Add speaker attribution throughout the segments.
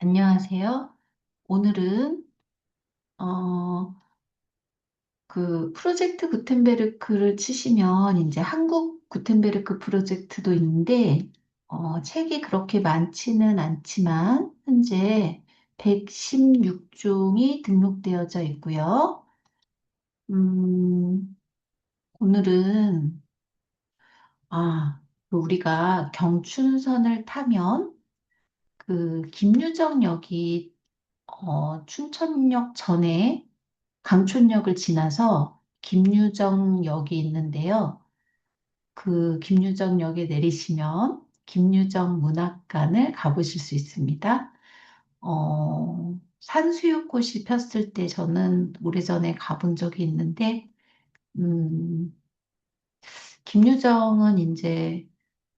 Speaker 1: 안녕하세요. 오늘은 어, 그 프로젝트 구텐베르크를 치시면 이제 한국 구텐베르크 프로젝트도 있는데 책이 그렇게 많지는 않지만 현재 116종이 등록되어져 있고요. 음, 오늘은 그 우리가 경춘선을 타면 그 김유정역이 춘천역 전에 강촌역을 지나서 김유정역이 있는데요. 그 김유정역에 내리시면 김유정 문학관을 가보실 수 있습니다. 산수유꽃이 폈을 때 저는 오래전에 가본 적이 있는데, 음, 김유정은 이제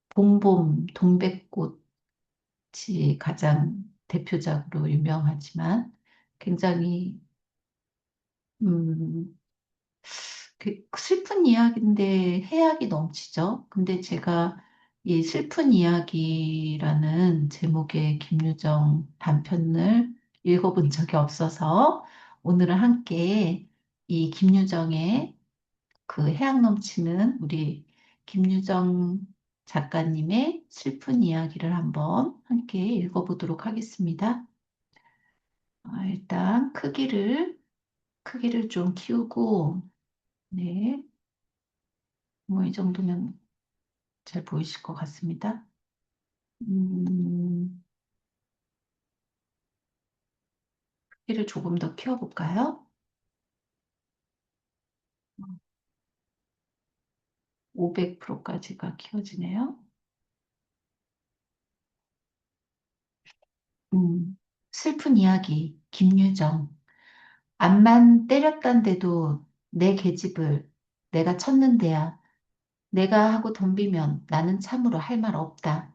Speaker 1: 봄봄, 동백꽃이 가장 대표작으로 유명하지만 굉장히 음, 그 슬픈 이야기인데 해악이 넘치죠. 근데 제가 이 슬픈 이야기라는 제목의 김유정 단편을 읽어본 적이 없어서 오늘은 함께 이 김유정의 그 해악 넘치는 우리 김유정 작가님의 슬픈 이야기를 한번 함께 읽어보도록 하겠습니다. 일단 크기를 좀 키우고, 네, 뭐 이 정도면 잘 보이실 것 같습니다. 음, 크기를 조금 더 키워볼까요? 500%까지가 키워지네요. 슬픈 이야기, 김유정. 암만 때렸단데도 내 계집을 내가 쳤는데야. 내가 하고 덤비면 나는 참으로 할 말 없다.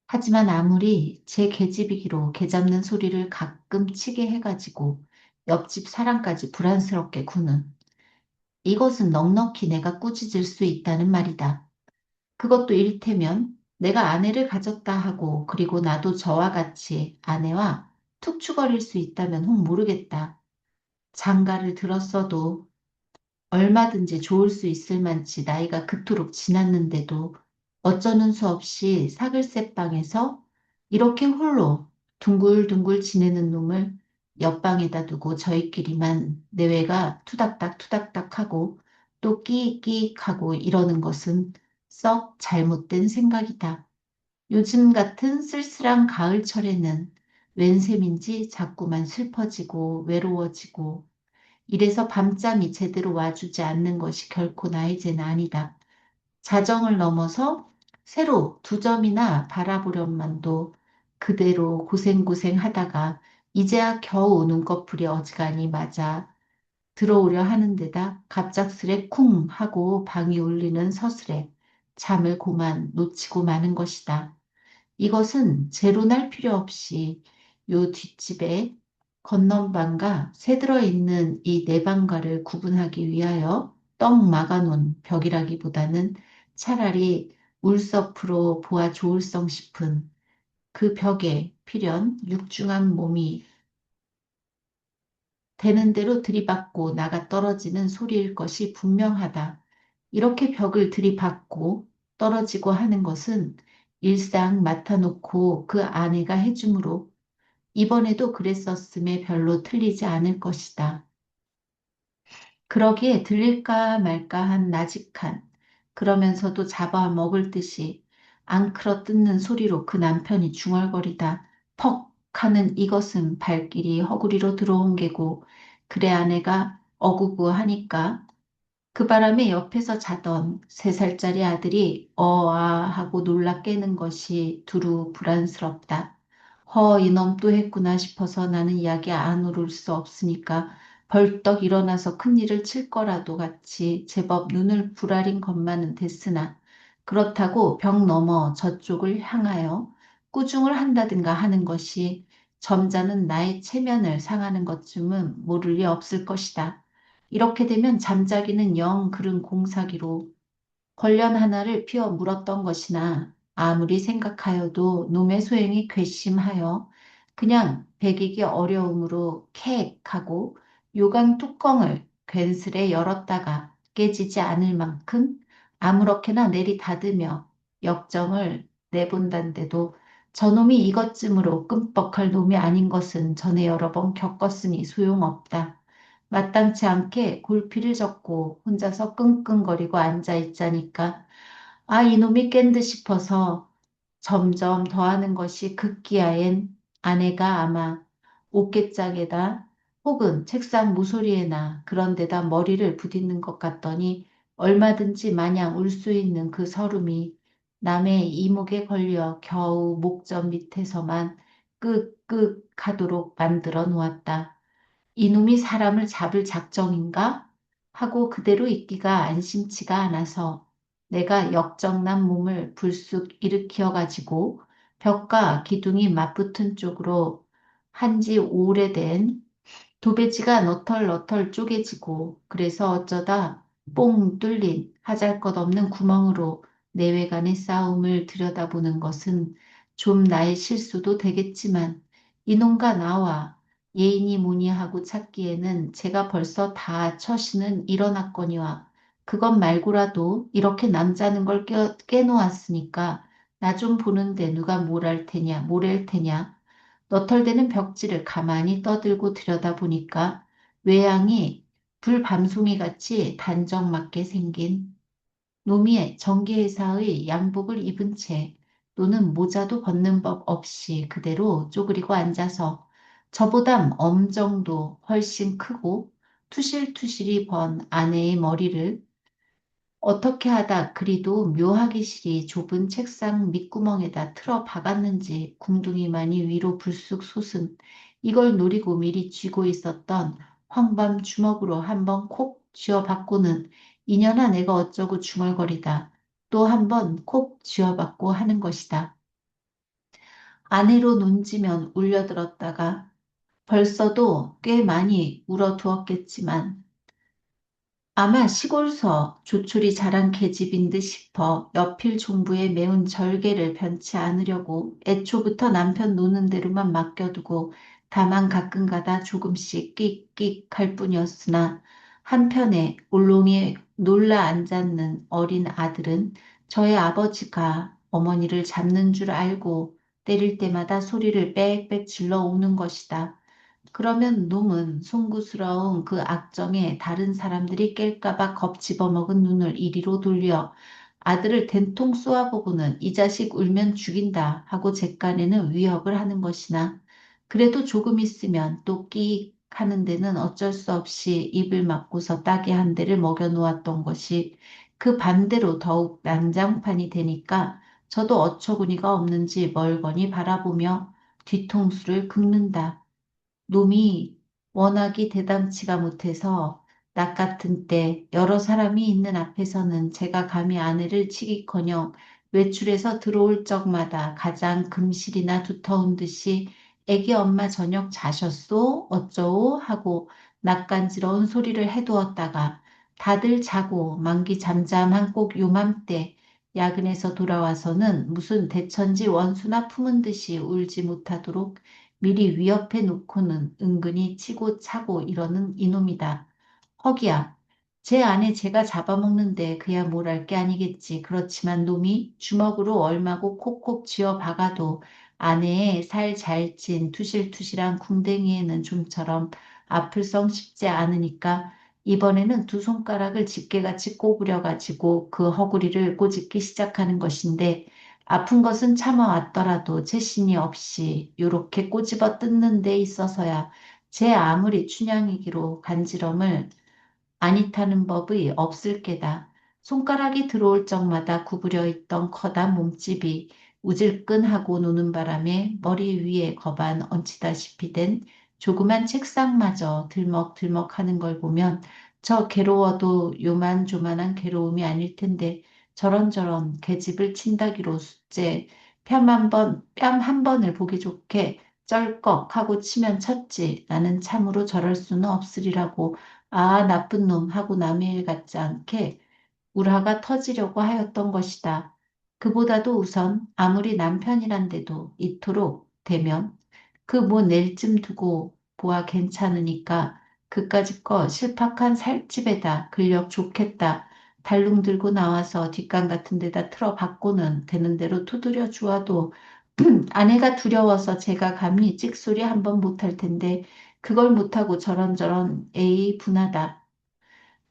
Speaker 1: 하지만 아무리 제 계집이기로 개 잡는 소리를 가끔 치게 해가지고 옆집 사람까지 불안스럽게 구는 이것은 넉넉히 내가 꾸짖을 수 있다는 말이다. 그것도 일테면 내가 아내를 가졌다 하고 그리고 나도 저와 같이 아내와 툭축거릴 수 있다면 혹 모르겠다. 장가를 들었어도 얼마든지 좋을 수 있을 만치 나이가 그토록 지났는데도 어쩌는 수 없이 사글세방에서 이렇게 홀로 둥글둥글 지내는 놈을 옆방에다 두고 저희끼리만 내외가 투닥닥 투닥닥하고 또 끼익끼익하고 이러는 것은 썩 잘못된 생각이다. 요즘 같은 쓸쓸한 가을철에는 웬 셈인지 자꾸만 슬퍼지고 외로워지고 이래서 밤잠이 제대로 와주지 않는 것이 결코 나의 죄는 아니다. 자정을 넘어서 새로 두 점이나 바라보련만도 그대로 고생고생 하다가 이제야 겨우 눈꺼풀이 어지간히 맞아 들어오려 하는데다 갑작스레 쿵 하고 방이 울리는 서슬에 잠을 고만 놓치고 마는 것이다. 이것은 재로 날 필요 없이 요 뒷집에 건넌방과 새들어 있는 이 내방과를 구분하기 위하여 떡 막아놓은 벽이라기보다는 차라리 울섭으로 보아 좋을성 싶은 그 벽에 필연 육중한 몸이 되는 대로 들이받고 나가 떨어지는 소리일 것이 분명하다. 이렇게 벽을 들이받고 떨어지고 하는 것은 일상 맡아놓고 그 아내가 해주므로 이번에도 그랬었음에 별로 틀리지 않을 것이다. 그러기에 들릴까 말까 한 나직한 그러면서도 잡아먹을 듯이 앙크러 뜯는 소리로 그 남편이 중얼거리다 퍽 하는 이것은 발길이 허구리로 들어온 게고 그래 아내가 어구구 하니까 그 바람에 옆에서 자던 3살짜리 아들이 어아 하고 놀라 깨는 것이 두루 불안스럽다. 이놈 또 했구나 싶어서 나는 이야기 안 오를 수 없으니까 벌떡 일어나서 큰일을 칠 거라도 같이 제법 눈을 부라린 것만은 됐으나 그렇다고 벽 너머 저쪽을 향하여 꾸중을 한다든가 하는 것이 점잖은 나의 체면을 상하는 것쯤은 모를 리 없을 것이다. 이렇게 되면 잠자기는 영 그른 공사기로 권련 하나를 피워 물었던 것이나 아무리 생각하여도 놈의 소행이 괘씸하여 그냥 배기기 어려움으로 캑 하고 요강 뚜껑을 괜스레 열었다가 깨지지 않을 만큼 아무렇게나 내리닫으며 역정을 내본단데도 저놈이 이것쯤으로 끔뻑할 놈이 아닌 것은 전에 여러 번 겪었으니 소용없다. 마땅치 않게 골피를 젓고 혼자서 끙끙거리고 앉아있자니까 아 이놈이 깬 듯 싶어서 점점 더하는 것이 급기야엔 아내가 아마 옷깃장에다 혹은 책상 모서리에나 그런 데다 머리를 부딪는 것 같더니 얼마든지 마냥 울 수 있는 그 서름이 남의 이목에 걸려 겨우 목젖 밑에서만 끄끄 하도록 만들어 놓았다. 이놈이 사람을 잡을 작정인가? 하고 그대로 있기가 안심치가 않아서 내가 역정난 몸을 불쑥 일으켜 가지고 벽과 기둥이 맞붙은 쪽으로 한지 오래된 도배지가 너털너털 쪼개지고 그래서 어쩌다 뽕 뚫린 하잘것없는 구멍으로 내외간의 싸움을 들여다보는 것은 좀 나의 실수도 되겠지만 이놈과 나와 예인이 뭐니 하고 찾기에는 제가 벌써 다 처신은 일어났거니와 그것 말고라도 이렇게 남자는 걸 깨놓았으니까 나 좀 보는데 누가 뭘 할 테냐, 뭐랄 테냐. 너털대는 벽지를 가만히 떠들고 들여다보니까 외양이 불밤송이 같이 단정맞게 생긴 노미의 정기회사의 양복을 입은 채 또는 모자도 벗는 법 없이 그대로 쪼그리고 앉아서 저보다 엄정도 훨씬 크고 투실투실이 번 아내의 머리를 어떻게 하다 그리도 묘하기 실이 좁은 책상 밑구멍에다 틀어 박았는지 궁둥이만이 위로 불쑥 솟은 이걸 노리고 미리 쥐고 있었던 황밤 주먹으로 한번 콕 쥐어받고는 이년아 내가 어쩌고 중얼거리다 또 한번 콕 쥐어받고 하는 것이다. 아내로 논지면 울려들었다가 벌써도 꽤 많이 울어두었겠지만 아마 시골서 조촐이 자란 계집인 듯 싶어 여필 종부의 매운 절개를 변치 않으려고 애초부터 남편 노는 대로만 맡겨두고 다만 가끔가다 조금씩 끽끽 할 뿐이었으나 한편에 울롱이 놀라 앉았는 어린 아들은 저의 아버지가 어머니를 잡는 줄 알고 때릴 때마다 소리를 빽빽 질러 오는 것이다. 그러면 놈은 송구스러운 그 악정에 다른 사람들이 깰까봐 겁집어먹은 눈을 이리로 돌려 아들을 된통 쏘아보고는 이 자식 울면 죽인다 하고 잿간에는 위협을 하는 것이나 그래도 조금 있으면 또 끼익 하는 데는 어쩔 수 없이 입을 막고서 따개 한 대를 먹여 놓았던 것이 그 반대로 더욱 난장판이 되니까 저도 어처구니가 없는지 멀거니 바라보며 뒤통수를 긁는다. 놈이 워낙이 대담치가 못해서 낮 같은 때 여러 사람이 있는 앞에서는 제가 감히 아내를 치기커녕 외출해서 들어올 적마다 가장 금실이나 두터운 듯이 애기 엄마 저녁 자셨소? 어쩌오? 하고 낯간지러운 소리를 해두었다가 다들 자고 만기 잠잠한 꼭 요맘때 야근에서 돌아와서는 무슨 대천지 원수나 품은 듯이 울지 못하도록 미리 위협해 놓고는 은근히 치고 차고 이러는 이놈이다. 허기야. 제 아내 제가 잡아먹는데 그야 뭘 할 게 아니겠지. 그렇지만 놈이 주먹으로 얼마고 콕콕 쥐어 박아도 아내의 살 잘 찐 투실투실한 궁뎅이에는 좀처럼 아플성 싶지 않으니까 이번에는 두 손가락을 집게같이 꼬부려가지고 그 허구리를 꼬집기 시작하는 것인데 아픈 것은 참아왔더라도 재신이 없이 요렇게 꼬집어 뜯는 데 있어서야 제 아무리 춘향이기로 간지럼을 아니타는 법이 없을 게다. 손가락이 들어올 적마다 구부려 있던 커다란 몸집이 우질끈하고 노는 바람에 머리 위에 거반 얹히다시피 된 조그만 책상마저 들먹들먹 하는 걸 보면 저 괴로워도 요만조만한 괴로움이 아닐 텐데 저런저런 계집을 친다기로 숙제 뺨 한 번을 보기 좋게 쩔꺽 하고 치면 쳤지. 나는 참으로 저럴 수는 없으리라고 아, 나쁜 놈 하고 남의 일 같지 않게 울화가 터지려고 하였던 것이다. 그보다도 우선 아무리 남편이란데도 이토록 되면 그 뭐 내일쯤 두고 보아 괜찮으니까 그까짓 거 실팍한 살집에다 근력 좋겠다. 달룽 들고 나와서 뒷간 같은 데다 틀어박고는 되는 대로 두드려 주어도 아내가 두려워서 제가 감히 찍소리 한번 못할 텐데 그걸 못하고 저런저런 에이 분하다.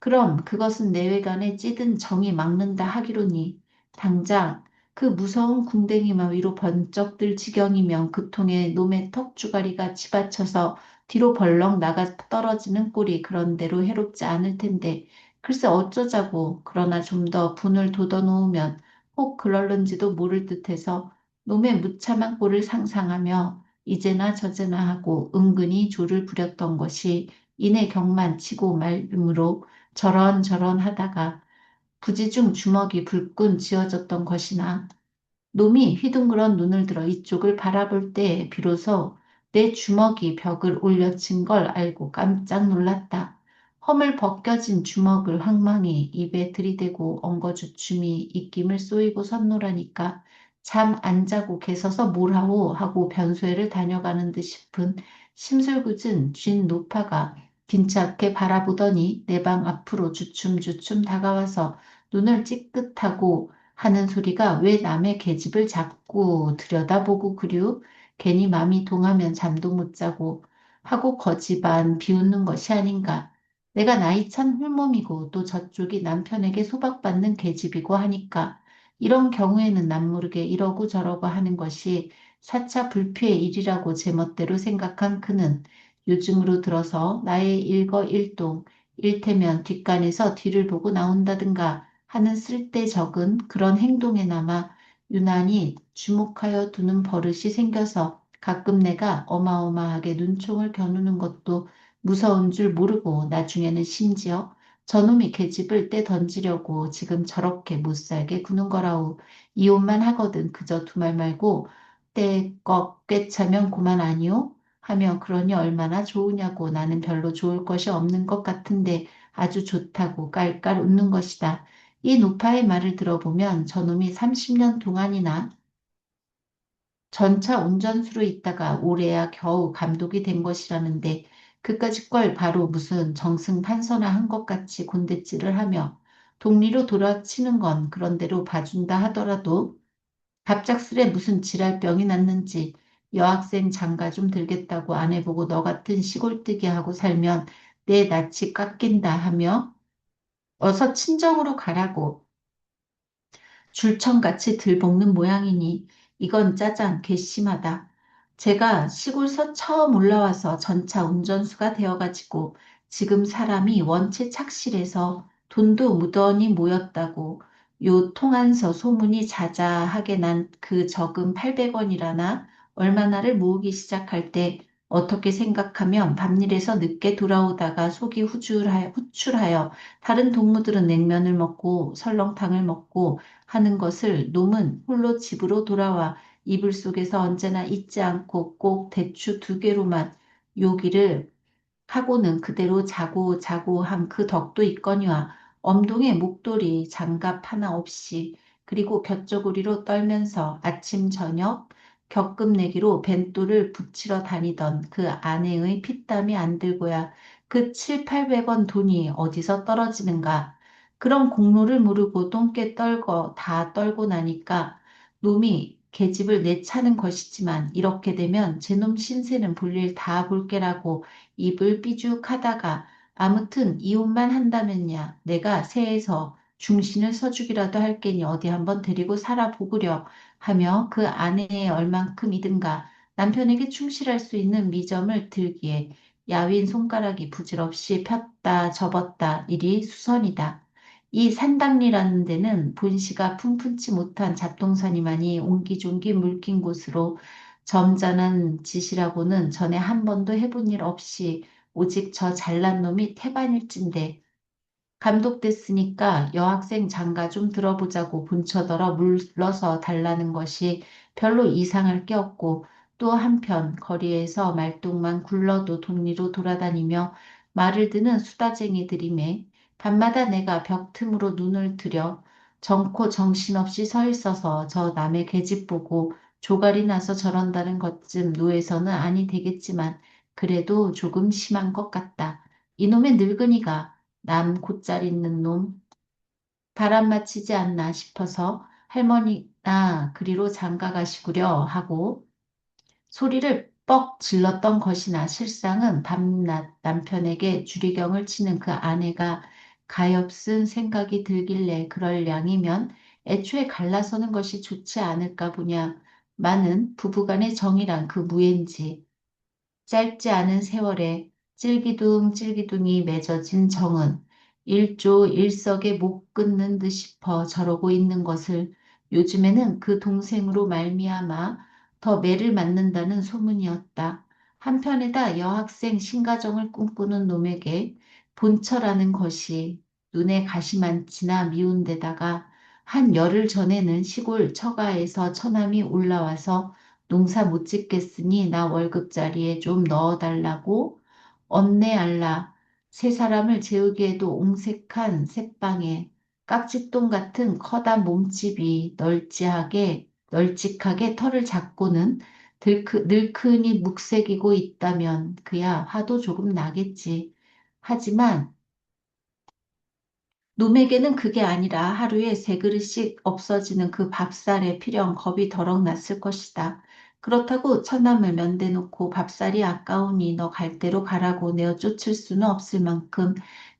Speaker 1: 그럼 그것은 내외간에 찌든 정이 막는다 하기로니 당장 그 무서운 궁뎅이만 위로 번쩍 들 지경이면 그 통에 놈의 턱주가리가 치받쳐서 뒤로 벌렁 나가 떨어지는 꼴이 그런대로 해롭지 않을 텐데 글쎄 어쩌자고 그러나 좀 더 분을 돋아놓으면 혹 그럴는지도 모를 듯해서 놈의 무참한 꼴을 상상하며 이제나 저제나 하고 은근히 조를 부렸던 것이 이내 경만치고 말므로 저런저런 하다가 부지중 주먹이 불끈 쥐어졌던 것이나 놈이 휘둥그런 눈을 들어 이쪽을 바라볼 때 비로소 내 주먹이 벽을 올려친 걸 알고 깜짝 놀랐다. 허물 벗겨진 주먹을 황망히 입에 들이대고 엉거주춤이 입김을 쏘이고 섰노라니까 잠 안 자고 개서서 뭘하오 하고 변소회를 다녀가는 듯 싶은 심술궂은 쥔 노파가 긴찮게 바라보더니 내 방 앞으로 주춤주춤 다가와서 눈을 찌끗하고 하는 소리가 왜 남의 계집을 자꾸 들여다보고 그려? 괜히 맘이 동하면 잠도 못 자고 하고 거지반 비웃는 것이 아닌가. 내가 나이 찬 hul몸이고 또 저쪽이 남편에게 소박받는 계집이고 하니까 이런 경우에는 남모르게 이러고 저러고 하는 것이 사차 불피의 일이라고 제멋대로 생각한 그는 요즘으로 들어서 나의 일거일동, 일테면 뒷간에서 뒤를 보고 나온다든가 하는 쓸데적은 그런 행동에나마 유난히 주목하여 두는 버릇이 생겨서 가끔 내가 어마어마하게 눈총을 겨누는 것도 무서운 줄 모르고 나중에는 심지어 저놈이 계집을 떼 던지려고 지금 저렇게 못살게 구는 거라오. 이혼만 하거든 그저 두 말 말고 떼꺽 꿰차면 고만 아니오? 하며 그러니 얼마나 좋으냐고 나는 별로 좋을 것이 없는 것 같은데 아주 좋다고 깔깔 웃는 것이다. 이 노파의 말을 들어보면 저놈이 30년 동안이나 전차 운전수로 있다가 올해야 겨우 감독이 된 것이라는데 그까짓 걸 바로 무슨 정승판서나 한 것 같이 곤대질을 하며 독리로 돌아치는 건 그런대로 봐준다 하더라도 갑작스레 무슨 질랄병이 났는지 여학생 장가 좀 들겠다고 아내 보고 너 같은 시골뜨기 하고 살면 내 낯이 깎인다 하며 어서 친정으로 가라고 줄청같이 들볶는 모양이니 이건 짜잔 괘씸하다. 제가 시골서 처음 올라와서 전차 운전수가 되어가지고 지금 사람이 원체 착실해서 돈도 무던히 모였다고 요 통안서 소문이 자자하게 난 그 적금 800원이라나 얼마나를 모으기 시작할 때 어떻게 생각하면 밤일에서 늦게 돌아오다가 속이 후출하여 다른 동무들은 냉면을 먹고 설렁탕을 먹고 하는 것을 놈은 홀로 집으로 돌아와 이불 속에서 언제나 잊지 않고 꼭 대추 두 개로만 요기를 하고는 그대로 자고 자고 한 그 덕도 있거니와 엄동의 목도리 장갑 하나 없이 그리고 곁저고리로 떨면서 아침 저녁 격금 내기로 벤또를 붙이러 다니던 그 아내의 피땀이 안 들고야 그 7, 800원 돈이 어디서 떨어지는가. 그런 공로를 모르고 똥개 떨고 다 떨고 나니까 놈이 계집을 내차는 것이지만 이렇게 되면 제놈 신세는 볼일 다 볼게라고 입을 삐죽하다가 아무튼 이혼만 한다면야 내가 새에서 중신을 서주기라도 할 게니 어디 한번 데리고 살아보구려 하며 그 아내의 얼만큼이든가 남편에게 충실할 수 있는 미점을 들기에 야윈 손가락이 부질없이 폈다 접었다 일이 수선이다. 이 산당리라는 데는 본시가 풍푼치 못한 잡동사니만이 옹기종기 물긴 곳으로 점잖은 짓이라고는 전에 한 번도 해본 일 없이 오직 저 잘난 놈이 태반일진데 감독됐으니까 여학생 장가 좀 들어보자고 본처더러 물러서 달라는 것이 별로 이상할 게 없고 또 한편 거리에서 말똥만 굴러도 독리로 돌아다니며 말을 듣는 수다쟁이들이매 밤마다 내가 벽 틈으로 눈을 들여 정코 정신없이 서 있어서 저 남의 계집 보고 조갈이 나서 저런다는 것쯤 노에서는 아니 되겠지만 그래도 조금 심한 것 같다. 이놈의 늙은이가 남 곧잘 있는 놈 바람 맞히지 않나 싶어서 할머니나 그리로 장가 가시구려 하고 소리를 뻑 질렀던 것이나 실상은 밤낮 남편에게 주리경을 치는 그 아내가 가엾은 생각이 들길래 그럴 양이면 애초에 갈라서는 것이 좋지 않을까 보냐. 많은 부부간의 정이란 그 무엔지 짧지 않은 세월에 찔기둥찔기둥이 맺어진 정은 일조일석에 못 끊는 듯 싶어 저러고 있는 것을 요즘에는 그 동생으로 말미암아 더 매를 맞는다는 소문이었다. 한편에다 여학생 신가정을 꿈꾸는 놈에게 본처라는 것이 눈에 가시만치나 미운 데다가 한 열흘 전에는 시골 처가에서 처남이 올라와서 농사 못 짓겠으니 나 월급자리에 좀 넣어달라고 언내알라 세 사람을 재우기에도 옹색한 새방에 깍지똥 같은 커다란 몸집이 널찍하게 털을 잡고는 늘큰이 묵새기고 있다면 그야 화도 조금 나겠지. 하지만 놈에게는 그게 아니라 하루에 세 그릇씩 없어지는 그 밥살에 필연 겁이 더럭 났을 것이다. 그렇다고 처남을 면대놓고 밥살이 아까우니 너 갈 대로 가라고 내어 쫓을 수는 없을 만큼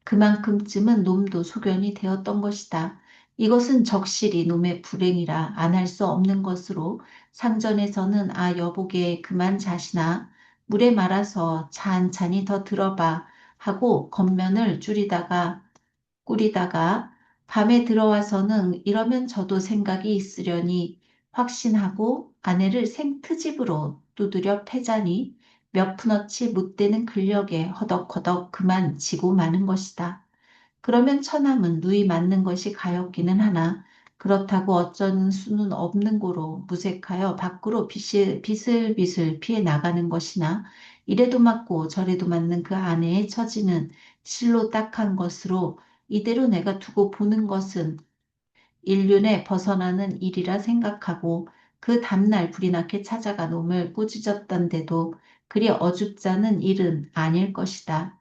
Speaker 1: 그만큼쯤은 놈도 소견이 되었던 것이다. 이것은 적실히 놈의 불행이라 안 할 수 없는 것으로 상전에서는 아 여보게 그만 자시나 물에 말아서 찬찬히 더 들어봐 하고 겉면을 꾸리다가 밤에 들어와서는 이러면 저도 생각이 있으려니 확신하고 아내를 생트집으로 두드려 패자니 몇 푼어치 못되는 근력에 허덕허덕 그만 지고 마는 것이다. 그러면 처남은 누이 맞는 것이 가엾기는 하나 그렇다고 어쩌는 수는 없는 고로 무색하여 밖으로 비슬비슬 피해 나가는 것이나 이래도 맞고 저래도 맞는 그 아내의 처지는 실로 딱한 것으로 이대로 내가 두고 보는 것은 인륜에 벗어나는 일이라 생각하고 그 다음날 불이 나게 찾아가 놈을 꾸짖었던데도 그리 어줍잖은 일은 아닐 것이다.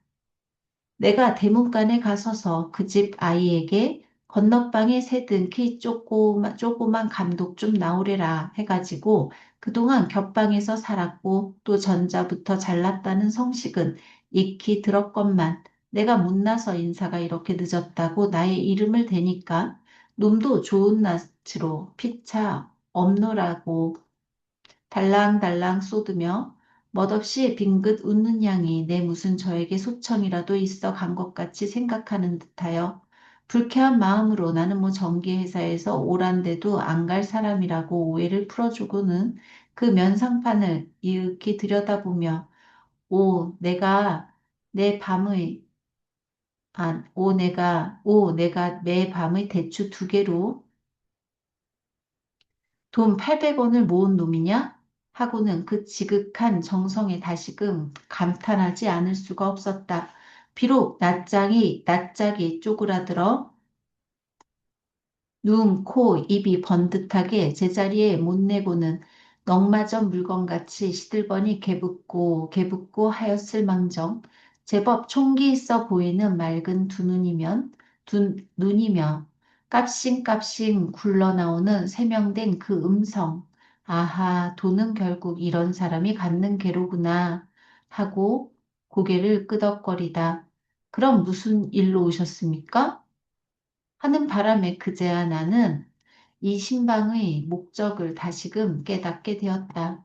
Speaker 1: 내가 대문간에 가서서 그 집 아이에게 건너방에 새든 키 조그만 감독 좀 나오래라 해가지고 그동안 겹방에서 살았고 또 전자부터 잘났다는 성식은 익히 들었건만 내가 못나서 인사가 이렇게 늦었다고 나의 이름을 대니까 놈도 좋은 낯으로 피차 없노라고 달랑달랑 쏟으며 멋없이 빙긋 웃는 양이 내 무슨 저에게 소청이라도 있어 간 것 같이 생각하는 듯하여 불쾌한 마음으로 나는 뭐 전기회사에서 오란데도 안 갈 사람이라고 오해를 풀어주고는 그 면상판을 이윽히 들여다보며 내가 내 밤의 내가 매 밤의 대추 두 개로 돈 800원을 모은 놈이냐? 하고는 그 지극한 정성에 다시금 감탄하지 않을 수가 없었다. 비록 낯짝이 쪼그라들어 눈, 코, 입이 번듯하게 제자리에 못 내고는 넉마전 물건같이 시들버니 개붓고 하였을 망정 제법 총기 있어 보이는 맑은 눈이며 깝싱깝싱 굴러나오는 세명된 그 음성 아하 돈은 결국 이런 사람이 갖는 게로구나 하고 고개를 끄덕거리다. 그럼 무슨 일로 오셨습니까? 하는 바람에 그제야 나는 이 신방의 목적을 다시금 깨닫게 되었다.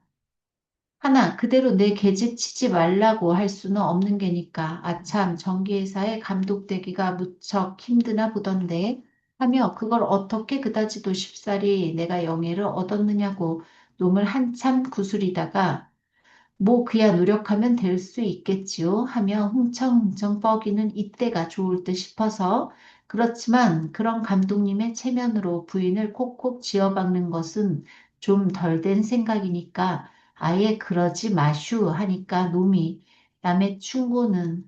Speaker 1: 하나, 그대로 내 계집 치지 말라고 할 수는 없는 게니까. 아참, 전기회사에 감독되기가 무척 힘드나 보던데 하며 그걸 어떻게 그다지도 쉽사리 내가 영예를 얻었느냐고 놈을 한참 구슬이다가 뭐 그야 노력하면 될 수 있겠지요 하며 흥청흥청 뻐기는 이때가 좋을 듯 싶어서 그렇지만 그런 감독님의 체면으로 부인을 콕콕 쥐어박는 것은 좀 덜 된 생각이니까 아예 그러지 마슈 하니까 놈이 남의 충고는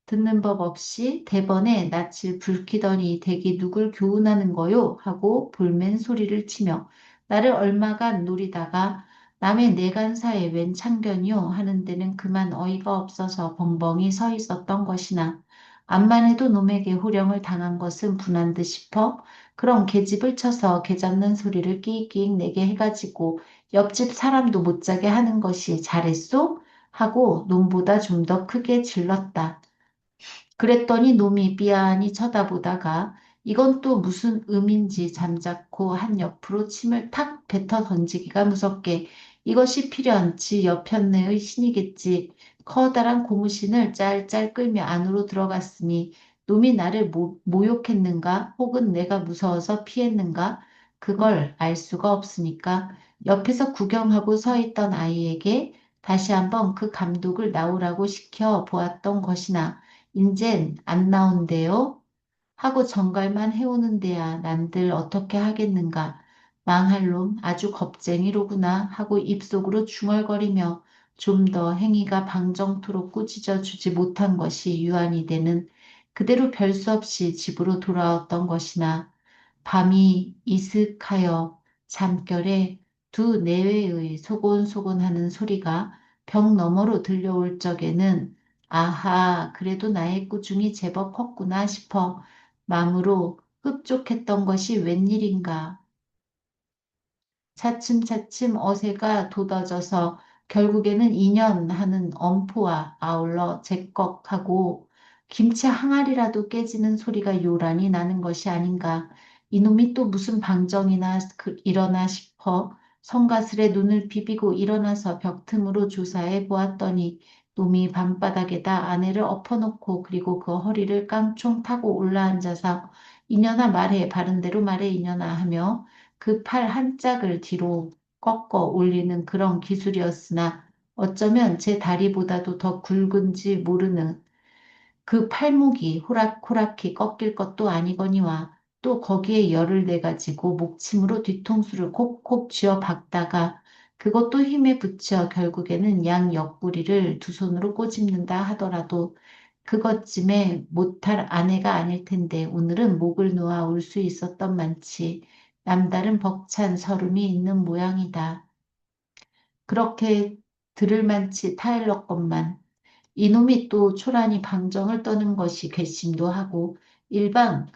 Speaker 1: 듣는 법 없이 대번에 낯을 붉히더니 대기 누굴 교훈하는 거요 하고 볼멘 소리를 치며 나를 얼마간 노리다가 남의 내간사에 웬 참견이요 하는 데는 그만 어이가 없어서 벙벙이 서 있었던 것이나 암만 해도 놈에게 호령을 당한 것은 분한 듯 싶어 그럼 계집을 쳐서 개 잡는 소리를 끼익끼익 내게 해가지고 옆집 사람도 못 자게 하는 것이 잘했소? 하고 놈보다 좀 더 크게 질렀다. 그랬더니 놈이 삐안이 쳐다보다가 이건 또 무슨 음인지 잠자코 한 옆으로 침을 탁 뱉어 던지기가 무섭게 이것이 필연 지 여편네의 신이겠지. 커다란 고무신을 짤짤 끌며 안으로 들어갔으니 놈이 나를 모욕했는가 혹은 내가 무서워서 피했는가 그걸 알 수가 없으니까 옆에서 구경하고 서 있던 아이에게 다시 한번 그 감독을 나오라고 시켜 보았던 것이나 인젠 안 나온대요? 하고 정갈만 해오는데야 난들 어떻게 하겠는가. 망할 놈 아주 겁쟁이로구나 하고 입속으로 중얼거리며 좀 더 행위가 방정토록 꾸짖어 주지 못한 것이 유안이 되는 그대로 별 수 없이 집으로 돌아왔던 것이나 밤이 이슥하여 잠결에 두 내외의 소곤소곤하는 소리가 벽 너머로 들려올 적에는 아하, 그래도 나의 꾸중이 제법 컸구나 싶어 마음으로 흡족했던 것이 웬일인가. 차츰차츰 어세가 돋아져서 결국에는 2년 하는 엄포와 아울러 제꺽하고 김치 항아리라도 깨지는 소리가 요란히 나는 것이 아닌가. 이놈이 또 무슨 방정이나 일어나 싶어 성가슬에 눈을 비비고 일어나서 벽 틈으로 조사해 보았더니 놈이 방바닥에다 아내를 엎어놓고 그리고 그 허리를 깡총 타고 올라앉아서 이년아 말해 바른대로 말해 이년아 하며 그 팔 한 짝을 뒤로 꺾어 올리는 그런 기술이었으나 어쩌면 제 다리보다도 더 굵은지 모르는 그 팔목이 호락호락히 꺾일 것도 아니거니와 또 거기에 열을 내가지고 목침으로 뒤통수를 콕콕 쥐어 박다가 그것도 힘에 붙여 결국에는 양 옆구리를 두 손으로 꼬집는다 하더라도 그것쯤에 못할 아내가 아닐 텐데 오늘은 목을 놓아 울 수 있었던 만치 남다른 벅찬 설움이 있는 모양이다. 그렇게 들을 만치 타일렀건만 이놈이 또 초란히 방정을 떠는 것이 괘씸도 하고 일방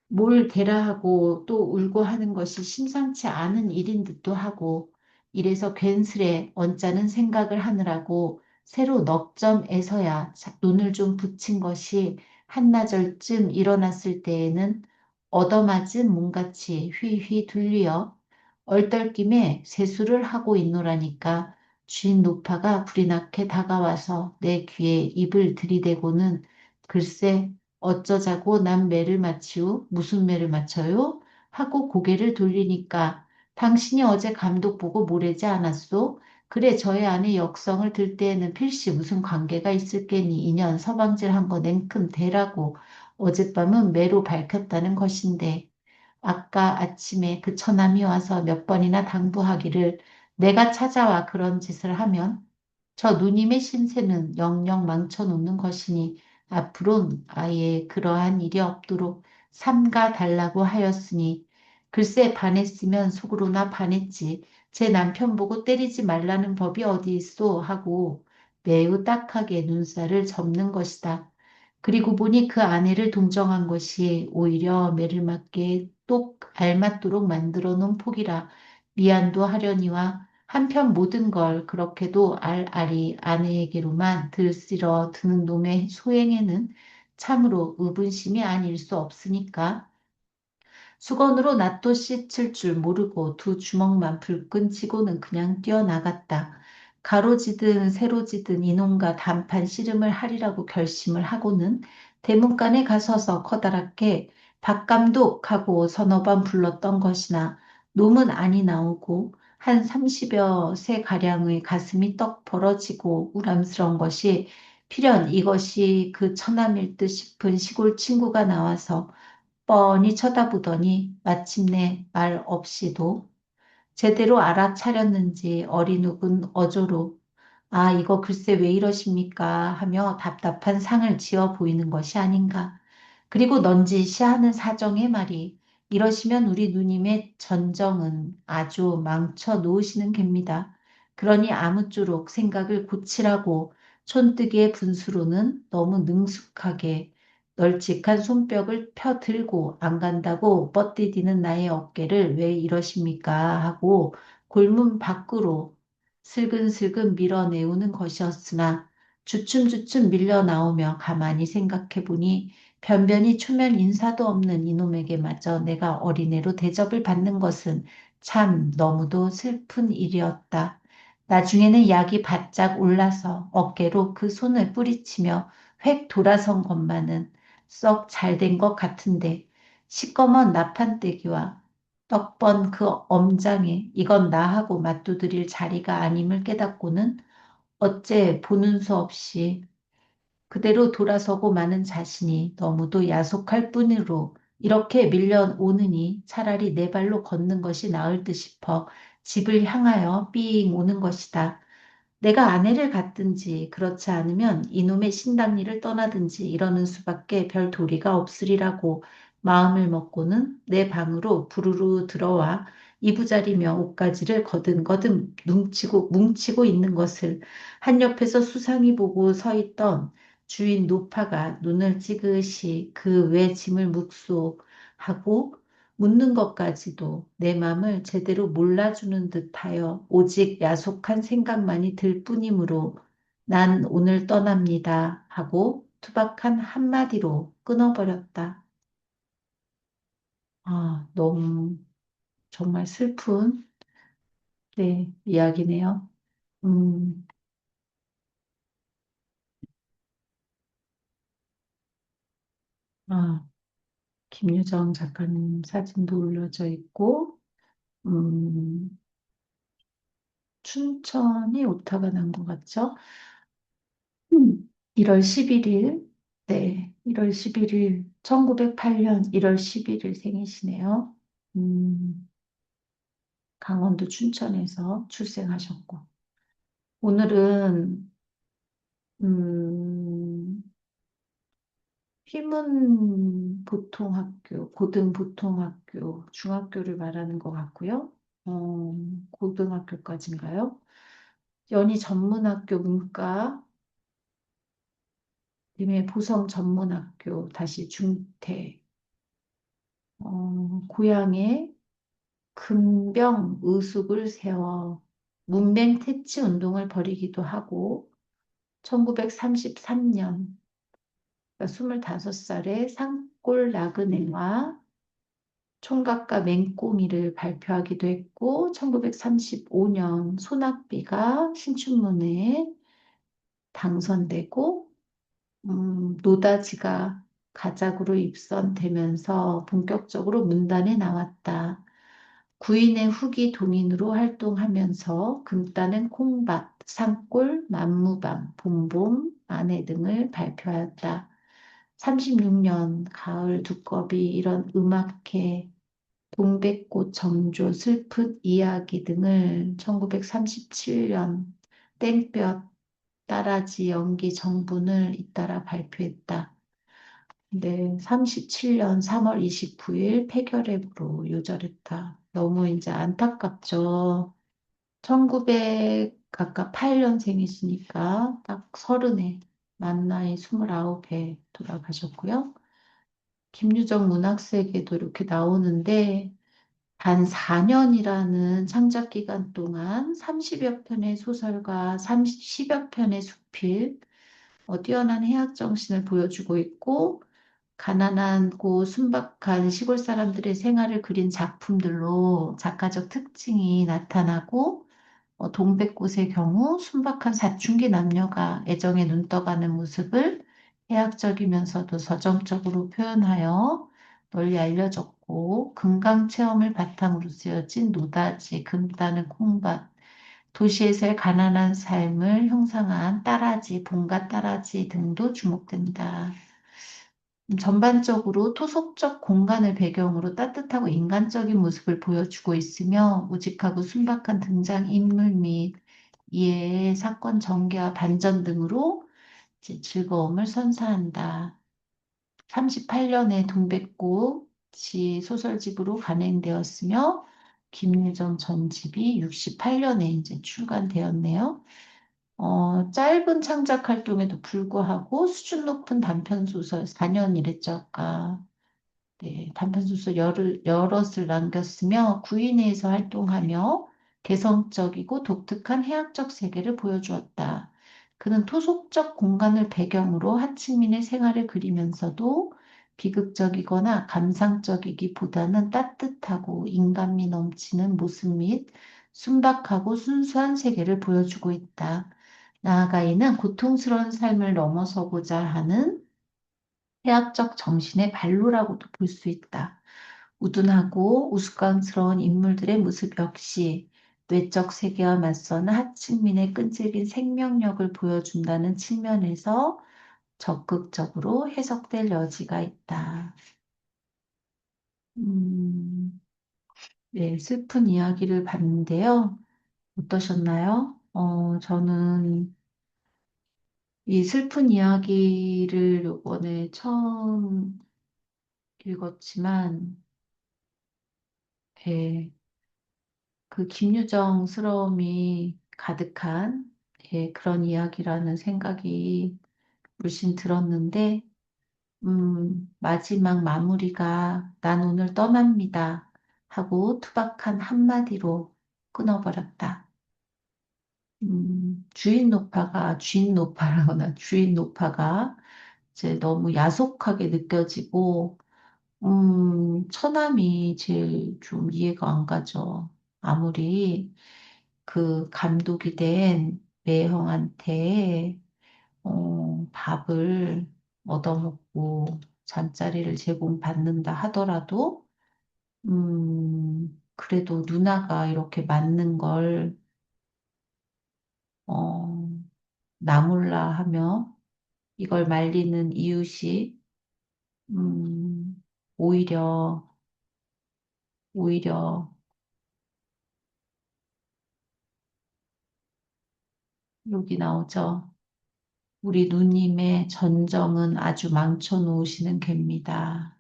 Speaker 1: 뭘 대라 하고 또 울고 하는 것이 심상치 않은 일인 듯도 하고 이래서 괜스레 언짢은 생각을 하느라고 새로 넉 점에서야 눈을 좀 붙인 것이 한나절쯤 일어났을 때에는 얻어맞은 몸같이 휘휘 둘리어 얼떨김에 세수를 하고 있노라니까 쥔 노파가 불이 나게 다가와서 내 귀에 입을 들이대고는 글쎄 어쩌자고 난 매를 맞히오? 무슨 매를 맞춰요? 하고 고개를 돌리니까 당신이 어제 감독 보고 모레지 않았소? 그래 저의 아내 역성을 들 때에는 필시 무슨 관계가 있을 게니 인연 서방질한 거 냉큼 대라고 어젯밤은 매로 밝혔다는 것인데 아까 아침에 그 처남이 와서 몇 번이나 당부하기를 내가 찾아와 그런 짓을 하면 저 누님의 신세는 영영 망쳐놓는 것이니 앞으론 아예 그러한 일이 없도록 삼가 달라고 하였으니 글쎄 반했으면 속으로나 반했지 제 남편 보고 때리지 말라는 법이 어디 있소 하고 매우 딱하게 눈살을 접는 것이다. 그리고 보니 그 아내를 동정한 것이 오히려 매를 맞게 똑 알맞도록 만들어 놓은 폭이라 미안도 하려니와 한편 모든 걸 그렇게도 알알이 아내에게로만 들쓰러 드는 놈의 소행에는 참으로 의분심이 아닐 수 없으니까 수건으로 낫도 씻을 줄 모르고 두 주먹만 불끈 치고는 그냥 뛰어나갔다. 가로지든 세로지든 이놈과 단판 씨름을 하리라고 결심을 하고는 대문간에 가서서 커다랗게 박감독 하고 서너 번 불렀던 것이나 놈은 아니 나오고 한 30여 세 가량의 가슴이 떡 벌어지고 우람스러운 것이 필연 이것이 그 처남일 듯 싶은 시골 친구가 나와서 뻔히 쳐다보더니 마침내 말 없이도 제대로 알아차렸는지 어린 욱은 어조로 아, 이거 글쎄 왜 이러십니까? 하며 답답한 상을 지어 보이는 것이 아닌가. 그리고 넌지시 하는 사정의 말이 이러시면 우리 누님의 전정은 아주 망쳐 놓으시는 겁니다. 그러니 아무쪼록 생각을 고치라고 촌뜨기의 분수로는 너무 능숙하게 널찍한 손뼉을 펴들고 안 간다고 뻗디디는 나의 어깨를 왜 이러십니까? 하고 골문 밖으로 슬근슬근 밀어내우는 것이었으나 주춤주춤 밀려 나오며 가만히 생각해 보니 변변히 초면 인사도 없는 이놈에게마저 내가 어린애로 대접을 받는 것은 참 너무도 슬픈 일이었다. 나중에는 약이 바짝 올라서 어깨로 그 손을 뿌리치며 획 돌아선 것만은 썩 잘 된 것 같은데 시꺼먼 나판떼기와 떡번 그 엄장에 이건 나하고 맞두드릴 자리가 아님을 깨닫고는 어째 보는 수 없이 그대로 돌아서고 마는 자신이 너무도 야속할 뿐으로 이렇게 밀려오느니 차라리 내 발로 걷는 것이 나을 듯 싶어 집을 향하여 삥 오는 것이다. 내가 아내를 갖든지 그렇지 않으면 이놈의 신당리를 떠나든지 이러는 수밖에 별 도리가 없으리라고 마음을 먹고는 내 방으로 부르르 들어와 이부자리며 옷가지를 거든거든 뭉치고 있는 것을 한 옆에서 수상히 보고 서 있던 주인 노파가 눈을 찌그시 그 왜 짐을 묵소 하고 묻는 것까지도 내 맘을 제대로 몰라주는 듯하여 오직 야속한 생각만이 들 뿐이므로 난 오늘 떠납니다 하고 투박한 한마디로 끊어버렸다. 아, 너무 정말 슬픈 네, 이야기네요. 음, 아, 김유정 작가님 사진도 올려져 있고, 음, 춘천이 오타가 난 것 같죠? 1월 11일, 네, 1월 11일, 1908년 1월 11일 생이시네요. 음, 강원도 춘천에서 출생하셨고. 오늘은, 음, 휘문보통학교, 고등보통학교, 중학교를 말하는 것 같고요. 고등학교까지인가요? 연희 전문학교 문과, 그다음에 보성전문학교, 다시 중퇴, 고향에 근병 의숙을 세워 문맹퇴치 운동을 벌이기도 하고 1933년 25살에 산골 나그네와 총각과 맹꽁이를 발표하기도 했고 1935년 소낙비가 신춘문예에 당선되고 노다지가 가작으로 입선되면서 본격적으로 문단에 나왔다. 구인의 후기 동인으로 활동하면서 금따는 콩밭, 산골, 만무밤, 봄봄, 아내 등을 발표하였다. 36년 가을 두꺼비 이런 음악회, 동백꽃 정조, 슬픈 이야기 등을 1937년 땡볕, 따라지 연기 정분을 잇따라 발표했다. 네, 37년 3월 29일 폐결핵으로 요절했다. 너무 이제 안타깝죠. 1900 아까 8년생이시니까 딱 서른에 만 나이 29에 돌아가셨고요. 김유정 문학세계도 이렇게 나오는데 단 4년이라는 창작 기간 동안 30여 편의 소설과 30여 편의 수필, 뛰어난 해학 정신을 보여주고 있고 가난하고 순박한 시골 사람들의 생활을 그린 작품들로 작가적 특징이 나타나고 동백꽃의 경우 순박한 사춘기 남녀가 애정에 눈떠가는 모습을 해학적이면서도 서정적으로 표현하여 널리 알려졌고 금강 체험을 바탕으로 쓰여진 노다지, 금따는 콩밭, 도시에서의 가난한 삶을 형상한 따라지, 본가 따라지 등도 주목된다. 전반적으로 토속적 공간을 배경으로 따뜻하고 인간적인 모습을 보여주고 있으며 우직하고 순박한 등장인물 및 이해의 사건 전개와 반전 등으로 이제 즐거움을 선사한다. 38년의 동백꽃 소설집으로 간행되었으며 김유정 전집이 68년에 이제 출간되었네요. 짧은 창작 활동에도 불구하고 수준 높은 단편 소설 4년 일했죠, 아까. 네, 단편소설 여럿을 남겼으며 구인회에서 활동하며 개성적이고 독특한 해학적 세계를 보여주었다. 그는 토속적 공간을 배경으로 하층민의 생활을 그리면서도 비극적이거나 감상적이기보다는 따뜻하고 인간미 넘치는 모습 및 순박하고 순수한 세계를 보여주고 있다. 나아가 이는 고통스러운 삶을 넘어서고자 하는 해학적 정신의 발로라고도 볼 수 있다. 우둔하고 우스꽝스러운 인물들의 모습 역시 뇌적 세계와 맞서는 하층민의 끈질긴 생명력을 보여준다는 측면에서 적극적으로 해석될 여지가 있다. 음, 네, 슬픈 이야기를 봤는데요. 어떠셨나요? 저는 이 슬픈 이야기를 이번에 처음 읽었지만, 예, 그 김유정스러움이 가득한 예, 그런 이야기라는 생각이 물씬 들었는데, 마지막 마무리가 난 오늘 떠납니다 하고 투박한 한마디로 끊어버렸다. 주인 노파라거나 주인 노파가 이제 너무 야속하게 느껴지고, 처남이 제일 좀 이해가 안 가죠. 아무리 그 감독이 된 매형한테 밥을 얻어먹고 잠자리를 제공받는다 하더라도 그래도 누나가 이렇게 맞는 걸 어, 나 몰라 하며 이걸 말리는 이웃이 음, 오히려 오히려 여기 나오죠. 우리 누님의 전정은 아주 망쳐 놓으시는 개입니다.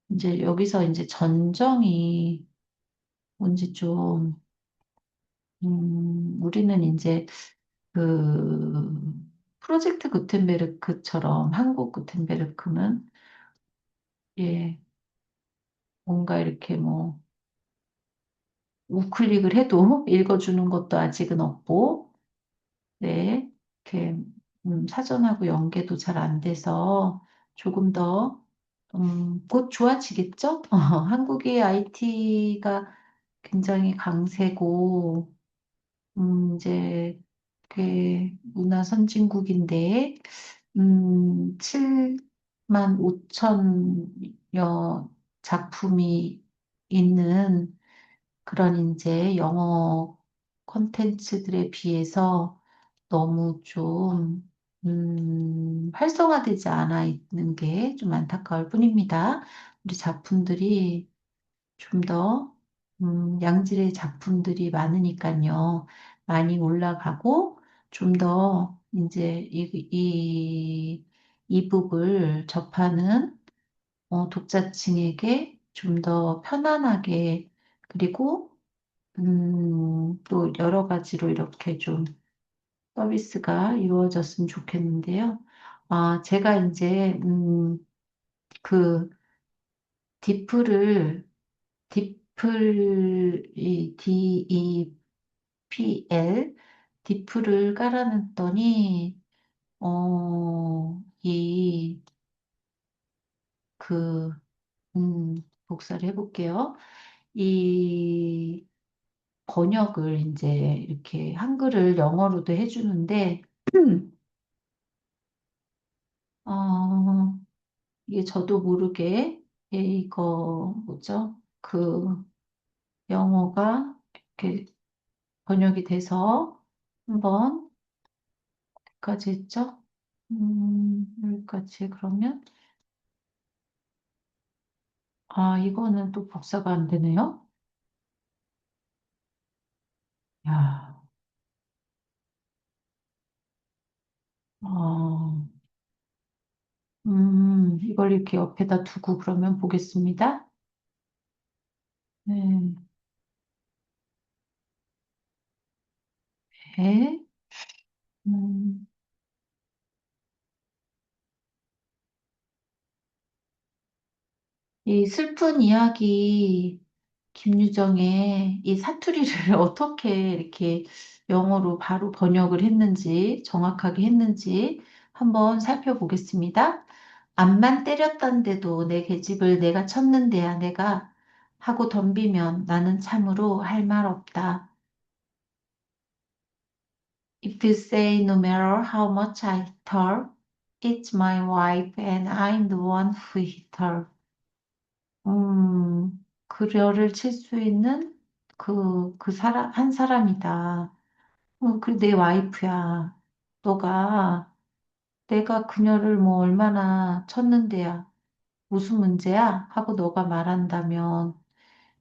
Speaker 1: 이제 여기서 이제 전정이 뭔지 좀, 우리는 이제 그 프로젝트 구텐베르크처럼 한국 구텐베르크는 예, 뭔가 이렇게 뭐 우클릭을 해도 읽어주는 것도 아직은 없고, 네, 이렇게 사전하고 연계도 잘 안 돼서 조금 더 곧 좋아지겠죠? 한국의 IT가 굉장히 강세고, 이제, 그 문화 선진국인데, 7만 5천여 작품이 있는 그런 이제 영어 콘텐츠들에 비해서 너무 좀, 활성화되지 않아 있는 게 좀 안타까울 뿐입니다. 우리 작품들이 좀 더, 양질의 작품들이 많으니까요. 많이 올라가고, 좀 더, 이제, 이북을 접하는, 독자층에게 좀 더 편안하게, 그리고, 또 여러 가지로 이렇게 좀 서비스가 이루어졌으면 좋겠는데요. 제가 이제, 그, 디플을 DEPL, 디플을 깔아놨더니, 이, 그, 복사를 해볼게요. 이 번역을 이제 이렇게 한글을 영어로도 해주는데, 어, 이게 저도 모르게, 이거 뭐죠? 그 영어가 이렇게 번역이 돼서 한번 여기까지 했죠? 여기까지 그러면 이거는 또 복사가 안 되네요. 야, 이걸 이렇게 옆에다 두고 그러면 보겠습니다. 네. 네. 음, 이 슬픈 이야기 김유정의 이 사투리를 어떻게 이렇게 영어로 바로 번역을 했는지, 정확하게 했는지 한번 살펴보겠습니다. 앞만 때렸던데도 내 계집을 내가 쳤는데야 내가 하고 덤비면 나는 참으로 할 말 없다. If you say no matter how much I hit her, it's my wife and I'm the one who hit her. 그녀를 칠 수 있는 그 사람, 한 사람이다. 그 내 와이프야. 너가, 내가 그녀를 뭐 얼마나 쳤는데야. 무슨 문제야? 하고 너가 말한다면,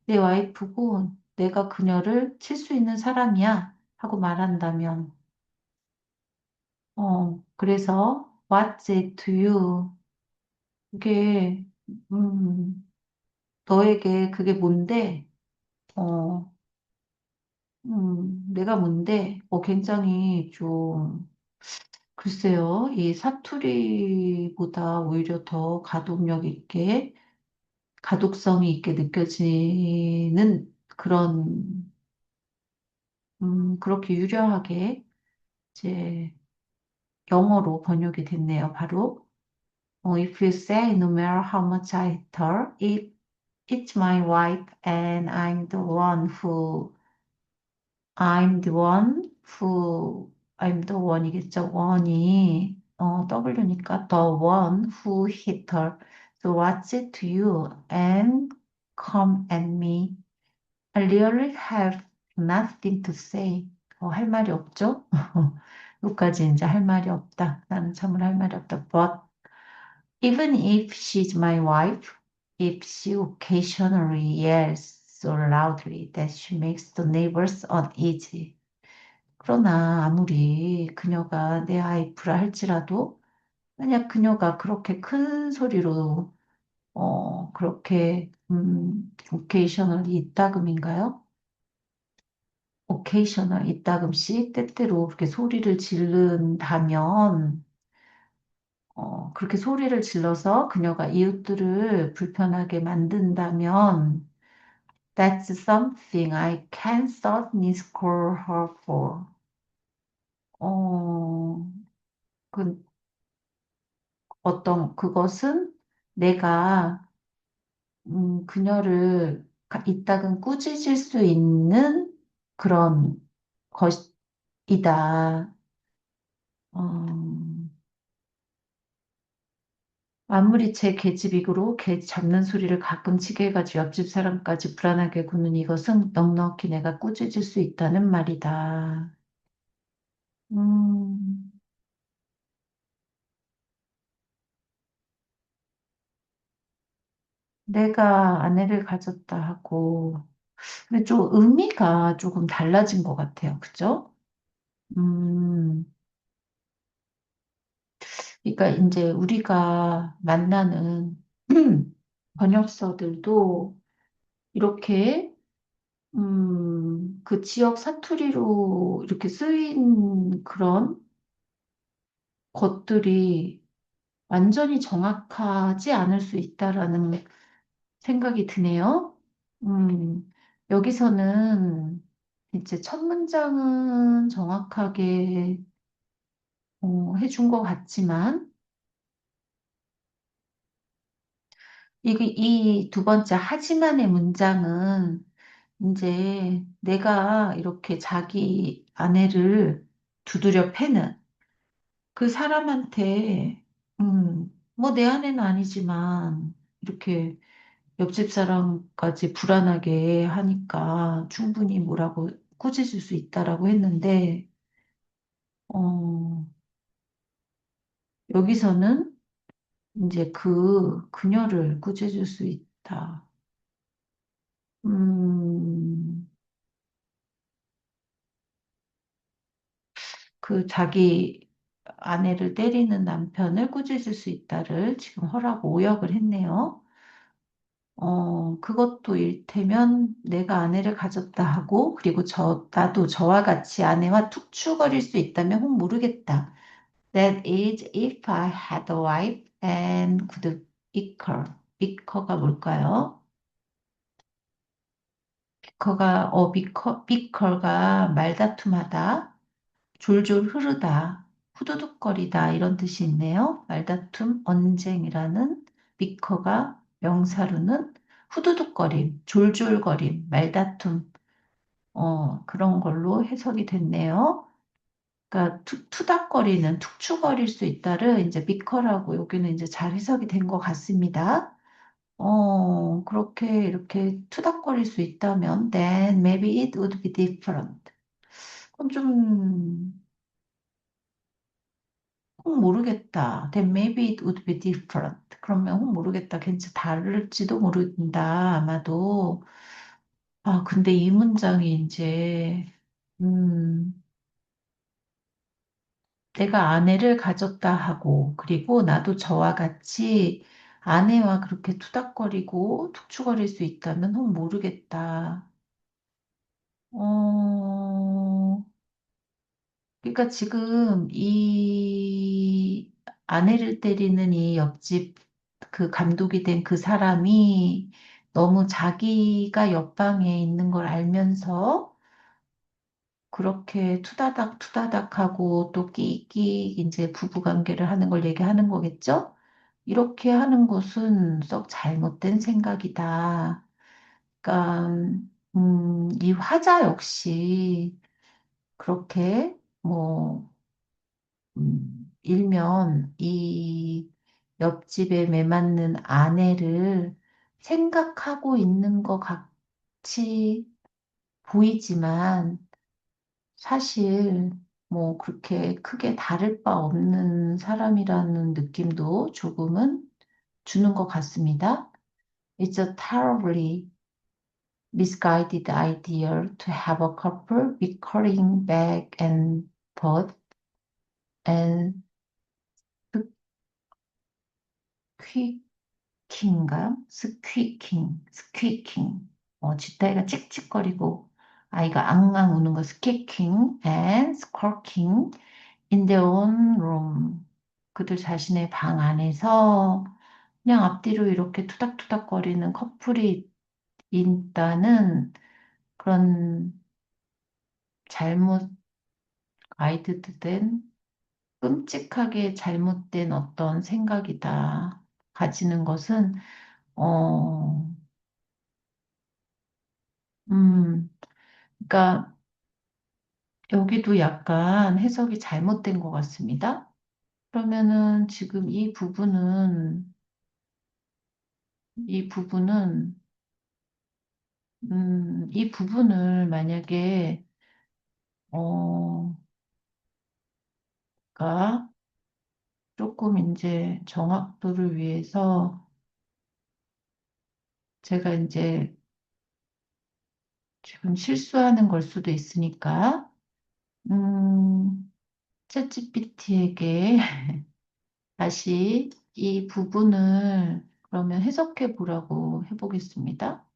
Speaker 1: 내 와이프고 내가 그녀를 칠 수 있는 사람이야. 하고 말한다면, 그래서, what's it to you? 그게, 너에게 그게 뭔데? 어, 내가 뭔데? 굉장히 좀, 글쎄요, 이 사투리보다 오히려 더 가독력 있게, 가독성이 있게 느껴지는 그런, 그렇게 유려하게 이제 영어로 번역이 됐네요, 바로. If you say no matter how much I hit her, it's my wife and I'm the one이겠죠. one이, W니까 the one who hit her. So what's it to you? And come at me. I really have nothing to say. 할 말이 없죠? 여기까지 이제 할 말이 없다. 나는 참으로 할 말이 없다. But even if she's my wife, if she occasionally yells so loudly that she makes the neighbors uneasy. 그러나 아무리 그녀가 내 와이프라 할지라도 만약 그녀가 그렇게 큰 소리로 그렇게 occasionally 이따금인가요? occasional 이따금씩 때때로 그렇게 소리를 지른다면 그렇게 소리를 질러서 그녀가 이웃들을 불편하게 만든다면 That's something I can certainly score her for. 어, 그 그것은 내가 그녀를 이따금 꾸짖을 수 있는 그런 것이다. 음, 아무리 제 계집이고 개 잡는 소리를 가끔 치게 해가지고 옆집 사람까지 불안하게 구는 이것은 넉넉히 내가 꾸짖을 수 있다는 말이다. 음, 내가 아내를 가졌다 하고, 근데 좀 의미가 조금 달라진 것 같아요. 그죠? 음, 그러니까 이제 우리가 만나는 번역서들도 이렇게 그 지역 사투리로 이렇게 쓰인 그런 것들이 완전히 정확하지 않을 수 있다라는 생각이 드네요. 음, 여기서는 이제 첫 문장은 정확하게 해준 것 같지만 이 두 번째 하지만의 문장은 이제 내가 이렇게 자기 아내를 두드려 패는 그 사람한테, 뭐 내 아내는 아니지만 이렇게 옆집 사람까지 불안하게 하니까 충분히 뭐라고 꾸짖을 수 있다라고 했는데, 어, 여기서는 이제 그녀를 꾸짖을 수 있다. 음, 그 자기 아내를 때리는 남편을 꾸짖을 수 있다를 지금 허락 오역을 했네요. 그것도 일테면 내가 아내를 가졌다 하고, 그리고 나도 저와 같이 아내와 툭추거릴 수 있다면 혹 모르겠다. That is if I had a wife and could bicker. bicker가 뭘까요? bicker가 말다툼하다, 졸졸 흐르다, 후두둑거리다 이런 뜻이 있네요. 말다툼, 언쟁이라는 bicker가 명사로는 후두둑거림, 졸졸거림, 말다툼, 그런 걸로 해석이 됐네요. 그러니까 투닥거리는 툭축거릴 수 있다를 이제 비커라고 여기는 이제 잘 해석이 된 것 같습니다. 그렇게 이렇게 투닥거릴 수 있다면 then maybe it would be different. 그럼 좀 혹 모르겠다. Then maybe it would be different. 그러면 혹 모르겠다. 괜찮 다를지도 모른다. 아마도. 아, 근데 이 문장이 이제 음. 내가 아내를 가졌다 하고, 그리고 나도 저와 같이 아내와 그렇게 투닥거리고 툭추거릴 수 있다면 혹 모르겠다. 어, 그러니까 지금 이 아내를 때리는 이 옆집 그 감독이 된 그 사람이 너무 자기가 옆방에 있는 걸 알면서 그렇게 투다닥 투다닥 하고 또 끼끼 이제 부부 관계를 하는 걸 얘기하는 거겠죠? 이렇게 하는 것은 썩 잘못된 생각이다. 그러니까 이 화자 역시 그렇게 뭐 일면 이 옆집에 매맞는 아내를 생각하고 있는 것 같이 보이지만 사실 뭐 그렇게 크게 다를 바 없는 사람이라는 느낌도 조금은 주는 것 같습니다. It's a terribly misguided idea to have a couple bickering back and forth and squeaking가 squeaking 쥐다리가 찍찍거리고 아이가 앙앙 우는 거 squeaking and squawking in their own room. 그들 자신의 방 안에서 그냥 앞뒤로 이렇게 투닥투닥거리는 커플이 있다는 그런 잘못 가이드된 끔찍하게 잘못된 어떤 생각이다. 가지는 것은, 어, 음, 그러니까 여기도 약간 해석이 잘못된 것 같습니다. 그러면은 지금 이 부분은 이 부분을 만약에, 어, 가 조금 이제 정확도를 위해서 제가 이제 지금 실수하는 걸 수도 있으니까, 챗GPT에게 다시 이 부분을 그러면 해석해 보라고 해보겠습니다.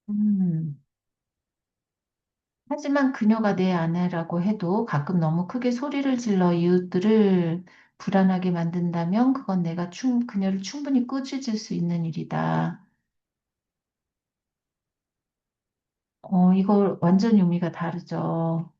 Speaker 1: 음, 하지만 그녀가 내 아내라고 해도 가끔 너무 크게 소리를 질러 이웃들을 불안하게 만든다면 그건 내가 그녀를 충분히 꾸짖을 수 있는 일이다. 이거 완전 의미가 다르죠.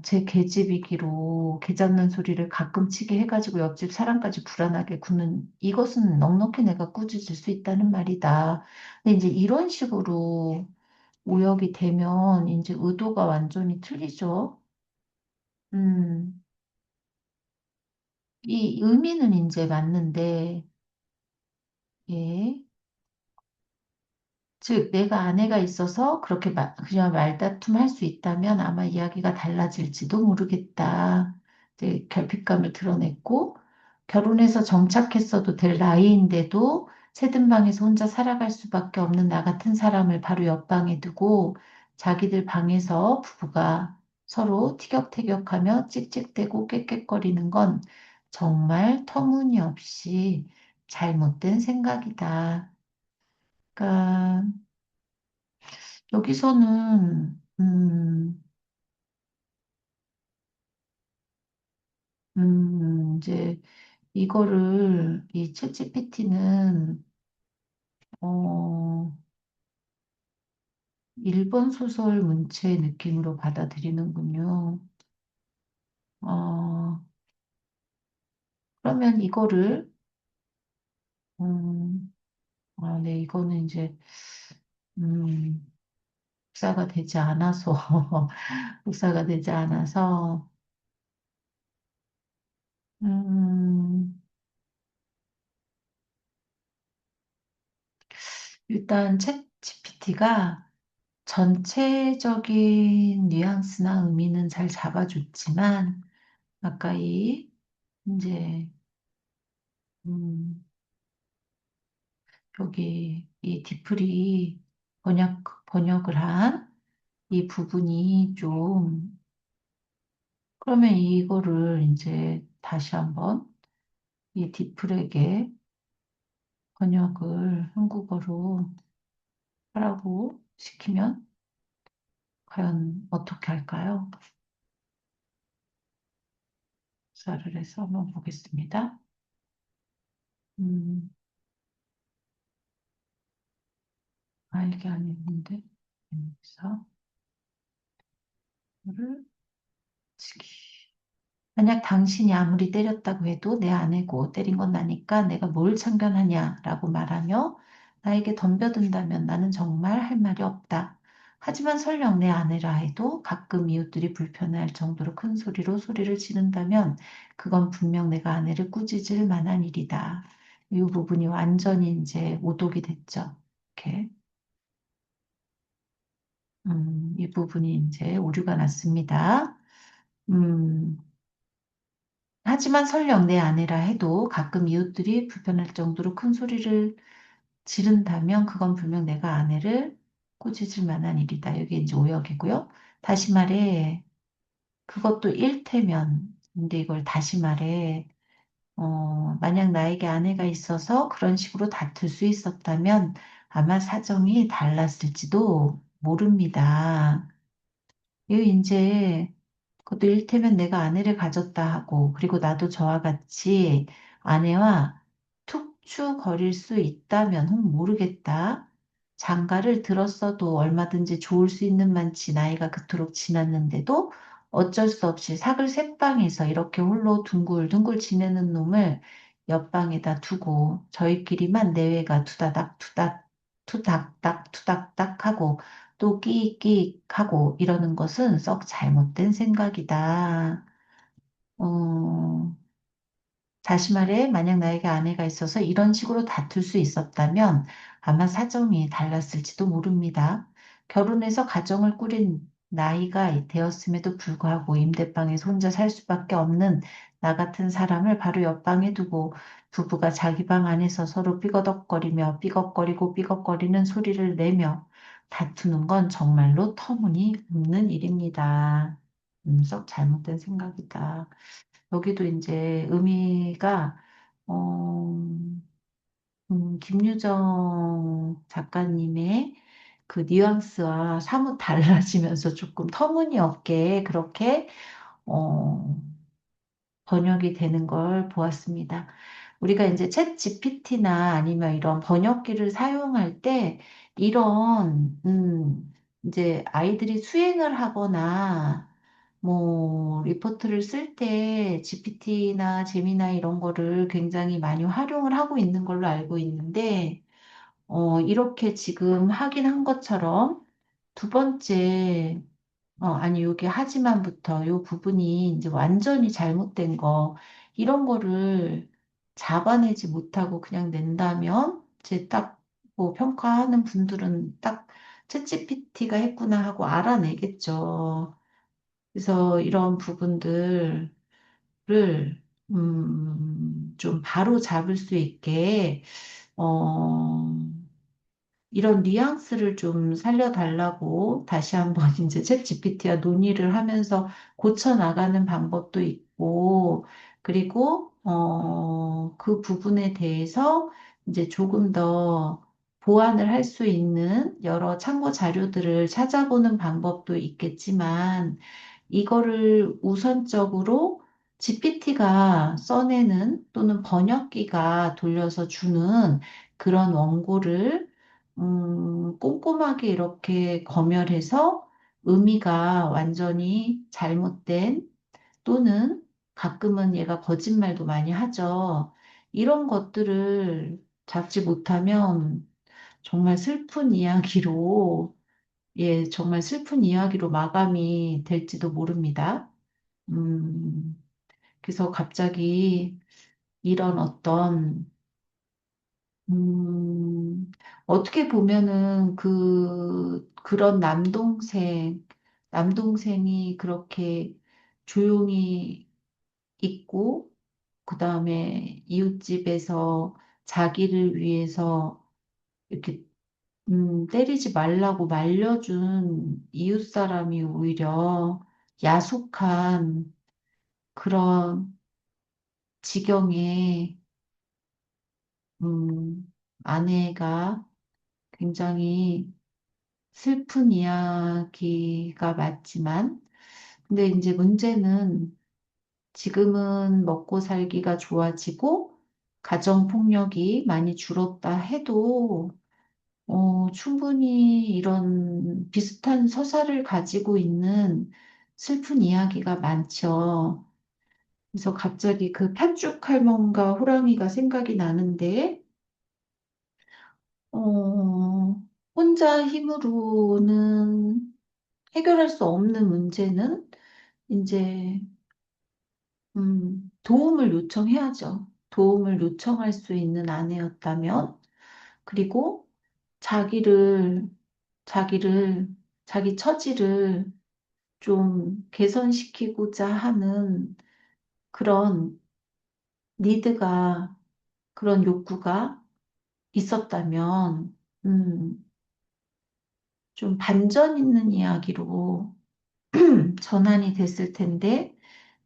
Speaker 1: 제 계집이기로 개 잡는 소리를 가끔 치게 해가지고 옆집 사람까지 불안하게 구는 이것은 넉넉히 내가 꾸짖을 수 있다는 말이다. 근데 이제 이런 식으로 오역이 되면 이제 의도가 완전히 틀리죠. 음, 이 의미는 이제 맞는데, 예. 즉, 내가 아내가 있어서 그렇게 그냥 말다툼 할 수 있다면 아마 이야기가 달라질지도 모르겠다. 이제 결핍감을 드러냈고, 결혼해서 정착했어도 될 나이인데도 새든 방에서 혼자 살아갈 수밖에 없는 나 같은 사람을 바로 옆방에 두고 자기들 방에서 부부가 서로 티격태격하며 찍찍대고 깨깨거리는 건 정말 터무니없이 잘못된 생각이다. 그러니까 여기서는 이제 이거를 이 챗GPT는 어, 일본 소설 문체 느낌으로 받아들이는군요. 어, 그러면 이거를 네, 이거는 이제 음, 복사가 되지 않아서 복사가 되지 않아서 음, 일단 챗 GPT가 전체적인 뉘앙스나 의미는 잘 잡아줬지만 아까 이 이제 음, 여기 이 디프리 번역을 한 이 부분이 좀 그러면 이거를 이제 다시 한번 이 디플에게 번역을 한국어로 하라고 시키면 과연 어떻게 할까요? 조사를 해서 한번 보겠습니다. 음, 이게 아닌데, 그래서 이거를 치기. 만약 당신이 아무리 때렸다고 해도 내 아내고 때린 건 나니까 내가 뭘 참견하냐라고 말하며 나에게 덤벼든다면 나는 정말 할 말이 없다. 하지만 설령 내 아내라 해도 가끔 이웃들이 불편해할 정도로 큰 소리로 소리를 지른다면 그건 분명 내가 아내를 꾸짖을 만한 일이다. 이 부분이 완전히 이제 오독이 됐죠. 이렇게. 이 부분이 이제 오류가 났습니다. 음, 하지만 설령 내 아내라 해도 가끔 이웃들이 불편할 정도로 큰 소리를 지른다면 그건 분명 내가 아내를 꾸짖을 만한 일이다. 여기 이제 오역이고요. 다시 말해, 그것도 일테면, 근데 이걸 다시 말해, 만약 나에게 아내가 있어서 그런 식으로 다툴 수 있었다면 아마 사정이 달랐을지도 모릅니다. 이 이제 그것도 일테면 내가 아내를 가졌다 하고 그리고 나도 저와 같이 아내와 툭추거릴 수 있다면 모르겠다. 장가를 들었어도 얼마든지 좋을 수 있는 만치 나이가 그토록 지났는데도 어쩔 수 없이 사글 새방에서 이렇게 홀로 둥글둥글 지내는 놈을 옆방에다 두고 저희끼리만 내외가 투다닥 투닥 투닥닥 투닥닥 하고 또 끼익끼익 하고 이러는 것은 썩 잘못된 생각이다. 어, 다시 말해, 만약 나에게 아내가 있어서 이런 식으로 다툴 수 있었다면 아마 사정이 달랐을지도 모릅니다. 결혼해서 가정을 꾸린 나이가 되었음에도 불구하고 임대방에서 혼자 살 수밖에 없는 나 같은 사람을 바로 옆방에 두고 부부가 자기 방 안에서 서로 삐거덕거리며 삐걱거리고 삐걱거리는 소리를 내며 다투는 건 정말로 터무니없는 일입니다. 썩 잘못된 생각이다. 여기도 이제 의미가 어, 김유정 작가님의 그 뉘앙스와 사뭇 달라지면서 조금 터무니없게 그렇게 어, 번역이 되는 걸 보았습니다. 우리가 이제 챗 GPT나 아니면 이런 번역기를 사용할 때 이런 이제 아이들이 수행을 하거나 뭐 리포트를 쓸 때 GPT나 제미나 이런 거를 굉장히 많이 활용을 하고 있는 걸로 알고 있는데 이렇게 지금 확인한 것처럼 두 번째 아니, 요게 하지만부터 요 부분이 이제 완전히 잘못된 거, 이런 거를 잡아내지 못하고 그냥 낸다면, 이제 딱, 뭐, 평가하는 분들은 딱, 챗GPT가 했구나 하고 알아내겠죠. 그래서 이런 부분들을, 좀 바로 잡을 수 있게, 어, 이런 뉘앙스를 좀 살려달라고 다시 한번 이제 챗GPT와 논의를 하면서 고쳐 나가는 방법도 있고, 그리고, 그 부분에 대해서 이제 조금 더 보완을 할 수 있는 여러 참고 자료들을 찾아보는 방법도 있겠지만, 이거를 우선적으로 GPT가 써내는 또는 번역기가 돌려서 주는 그런 원고를 꼼꼼하게 이렇게 검열해서 의미가 완전히 잘못된 또는 가끔은 얘가 거짓말도 많이 하죠. 이런 것들을 잡지 못하면 정말 슬픈 이야기로, 예, 정말 슬픈 이야기로 마감이 될지도 모릅니다. 음, 그래서 갑자기 이런 어떤 어떻게 보면은 그런 남동생이 그렇게 조용히 있고, 그 다음에 이웃집에서 자기를 위해서 이렇게, 때리지 말라고 말려준 이웃 사람이 오히려 야속한 그런 지경에, 아내가 굉장히 슬픈 이야기가 맞지만, 근데 이제 문제는 지금은 먹고 살기가 좋아지고, 가정폭력이 많이 줄었다 해도, 충분히 이런 비슷한 서사를 가지고 있는 슬픈 이야기가 많죠. 그래서 갑자기 그 팥죽 할멈과 호랑이가 생각이 나는데, 어, 혼자 힘으로는 해결할 수 없는 문제는 이제 도움을 요청해야죠. 도움을 요청할 수 있는 아내였다면, 그리고 자기를, 자기를, 자기 처지를 좀 개선시키고자 하는 그런 니드가, 그런 욕구가 있었다면, 음, 좀 반전 있는 이야기로 전환이 됐을 텐데,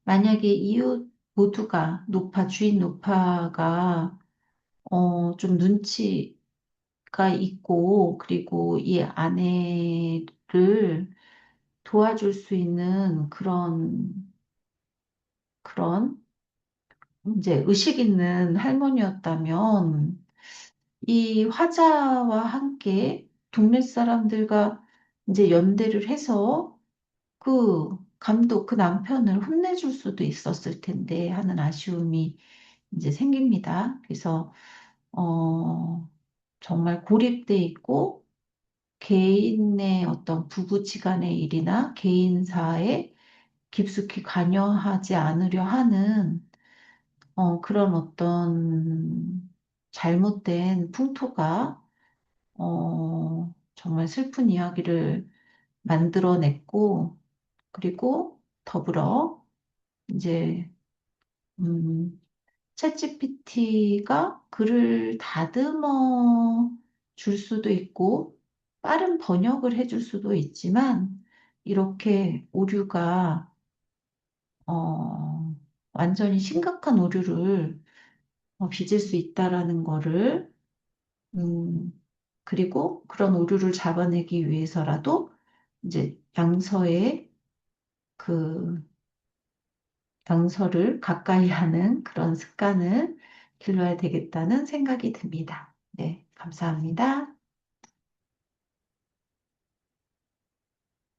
Speaker 1: 만약에 이웃 모두가, 주인 노파가, 좀 눈치가 있고, 그리고 이 아내를 도와줄 수 있는 그런, 이제 의식 있는 할머니였다면, 이 화자와 함께 동네 사람들과 이제 연대를 해서 그 남편을 혼내줄 수도 있었을 텐데 하는 아쉬움이 이제 생깁니다. 그래서, 어, 정말 고립돼 있고 개인의 어떤 부부지간의 일이나 개인사에 깊숙이 관여하지 않으려 하는 그런 어떤 잘못된 풍토가 정말 슬픈 이야기를 만들어냈고, 그리고 더불어 이제 음, 챗GPT가 글을 다듬어 줄 수도 있고, 빠른 번역을 해줄 수도 있지만, 이렇게 오류가, 어, 완전히 심각한 오류를 빚을 수 있다라는 거를, 음, 그리고 그런 오류를 잡아내기 위해서라도, 이제 그, 양서를 가까이 하는 그런 습관을 길러야 되겠다는 생각이 듭니다. 네, 감사합니다.